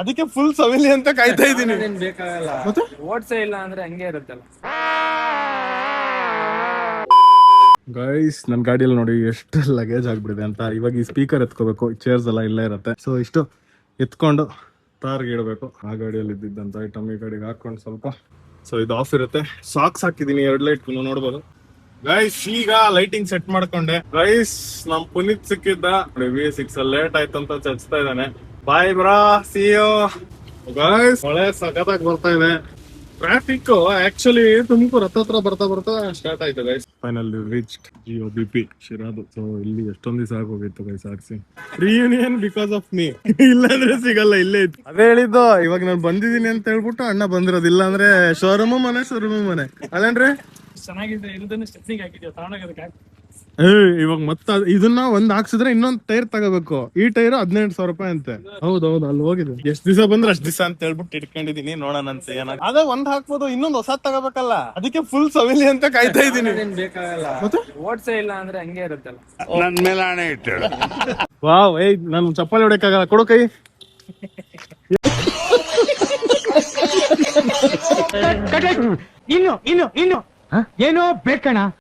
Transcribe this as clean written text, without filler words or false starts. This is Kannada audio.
ಅದಕ್ಕೆ ಫುಲ್ ಸವಿಲಿ ಅಂತ ಕಾಯ್ತಾ ಇದ್ದೀನಿ. ಬೇಕಾಗಲ್ಲ, ಓಡ್ಸೇ ಇಲ್ಲ ಅಂದ್ರೆ ಹಂಗೆ ಇರುತ್ತಲ್ಲ. ಗೈಸ್ ನನ್ನ ಗಾಡಿಯಲ್ಲಿ ನೋಡಿ ಎಷ್ಟು ಲಗೇಜ್ ಆಗ್ಬಿಡಿದೆ ಅಂತ. ಇವಾಗ ಈ ಸ್ಪೀಕರ್ ಎತ್ಕೋಬೇಕು, ಚೇರ್ಸ್ ಎಲ್ಲ ಇಲ್ಲೇ ಇರುತ್ತೆ. ಸೊ ಇಷ್ಟು ಎತ್ಕೊಂಡು ತಾರ್ಗೆ ಇಡಬೇಕು. ಆ ಗಾಡಿಯಲ್ಲಿ ಇದ್ದಿದ್ದಂತ ಐಟಮ್ ಈ ಗಾಡಿಗೆ ಹಾಕೊಂಡು ಸ್ವಲ್ಪ. ಸೊ ಇದು ಆಫ್ ಇರುತ್ತೆ. ಸಾಕ್ಸ್ ಹಾಕಿದೀನಿ, 2 ಲೈಟ್ ನೋಡ್ಬೋದು ಗೈಸ್. ಈಗ ಲೈಟಿಂಗ್ ಸೆಟ್ ಮಾಡ್ಕೊಂಡೆ ಗೈಸ್. ನಮ್ ಪುನೀತ್ ಸಿಕ್ಕಿದ್ದ V6 ಲೇಟ್ ಆಯ್ತು ಅಂತ ಚಚ್ತಾ ಇದ್ದಾನೆ. ಬಾಯ್ ಬ್ರಾ, ಸಿ ಯು ಗೈಸ್. ಮಳೆ ಸಖತ್ತಾಗಿ ಬರ್ತಾ ಇದೆ. ಟ್ರಾಫಿಕ್ ಆಕ್ಚುಲಿ ತುಮಕೂರು ಹತ್ರ ಬರ್ತಾ ಸ್ಟಾರ್ಟ್ ಆಯ್ತು ಗೈಸ್. ಫೈನಲಿ ರೀಚ್ಡ್ GOBP ಶಿರಾದು. ಸೊ ಇಲ್ಲಿ ಎಷ್ಟೊಂದ್ ದಿವಸ ಆಗೋಗಿತ್ತು ಗೈಸ್ ಹಾಕ್ಸಿ. Reunion because of me. ಇಲ್ಲಾಂದ್ರೆ ಸಿಗಲ್ಲ, ಇಲ್ಲೇ ಇತ್ತು. ಅದೇ ಹೇಳಿದ್ದು, ಇವಾಗ ನಾನು ಬಂದಿದ್ದೀನಿ ಅಂತ ಹೇಳ್ಬಿಟ್ಟು ಅಣ್ಣ ಬಂದಿರೋದಿಲ್ಲ ಅಂದ್ರೆ ಶೋರೂಮ್ ಮನೆ ಅಲ್ಲೇನ್ರಿ. ಚೆನ್ನಾಗಿದೆ. ಇರೋದನ್ನ ಸ್ಟೆಪ್ನಿಗೆ ಹಾಕಿದ್ಯಾ, ತಗೊಂಡೋಗೋದಕ್ಕೆ ಇವಾಗ ಮತ್ತೆ ಇದನ್ನ ಒಂದ್ ಹಾಕ್ಸಿದ್ರೆ ಇನ್ನೊಂದ್ ಟೈರ್ ತಗೋಬೇಕು. ಈ ಟೈರ್ 18,000 ರೂಪಾಯಿ ಅಂತೆ. ಹೌದೌದು, ಅಲ್ಲಿ ಹೋಗಿದೆ. ಎಷ್ಟ್ ದಿವಸ ಬಂದ್ರೆ ಅಷ್ಟ್ ದಿವಸ ಅಂತ ಹೇಳ್ಬಿಟ್ಟು ಇಟ್ಕೊಂಡಿದೀನಿ. ನೋಡೋಣಂತೆ ಏನಾಗ. ಅದೇ ಒಂದ್ ಹಾಕ್ಬೋದು, ಇನ್ನೊಂದ್ ಹೊಸದ್ ತಗೋಬೇಕಲ್ಲ. ಅದಕ್ಕೆ ಫುಲ್ ಸವಿಲಿ ಅಂತ ಕಾಯ್ತಾ ಇದೀನಿ. ಬೇಕಾಗಲ್ಲ, ಓಡ್ಸೇ ಇಲ್ಲ ಅಂದ್ರೆ ಹಂಗೆ ಇರುತ್ತಲ್ಲ. ನನ್ ಮೇಲೆ ಆಣೆ ಇಟ್ಟು. ವಾವ್, ನಾನು ಚಪ್ಪಲಿ ಹೊಡೆಯಕ್ಕಾಗಲ್ಲ, ಕೊಡು ಕೈ. ಇನ್ನು ಏನೋ ಬೇಕಣ್ಣ.